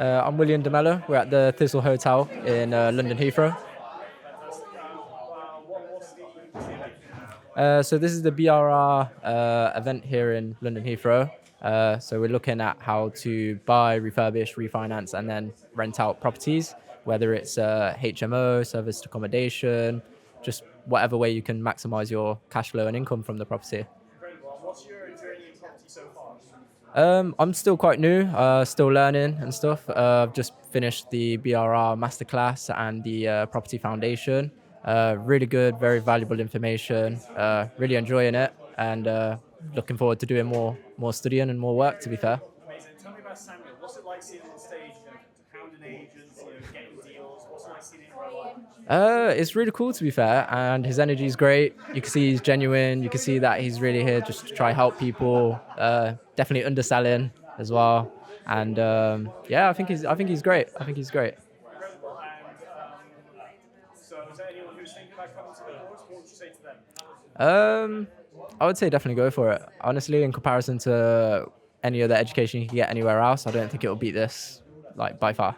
I'm Willian DeMello. We're at the Thistle Hotel in London Heathrow. Fantastic. What's the ticket? So this is the BRR event here in London Heathrow. So we're looking at how to buy, refurbish, refinance, and then rent out properties, whether it's HMO, serviced accommodation, just whatever way you can maximize your cash flow and income from the property. Incredible. And what's your journey in property so far? I'm still quite new, still learning and stuff. I've just finished the BRR masterclass and the property foundation. Really good, very valuable information. Really enjoying it, and looking forward to doing more studying and more work. To be fair. Amazing. Tell me about Samuel. What's it like seeing him on stage, hounding agents, getting deals? What's it like seeing it in real life? It's really cool, to be fair, and his energy is great. You can see he's genuine. You can see that he's really here just to try help people. Definitely underselling as well, and yeah, I think he's great. I think he's great. Incredible. And so, is there anyone who's thinking about coming to the course? What would you say to them? Um, I would say definitely go for it. Honestly, in comparison to any other education you can get anywhere else, I don't think it will beat this, like by far.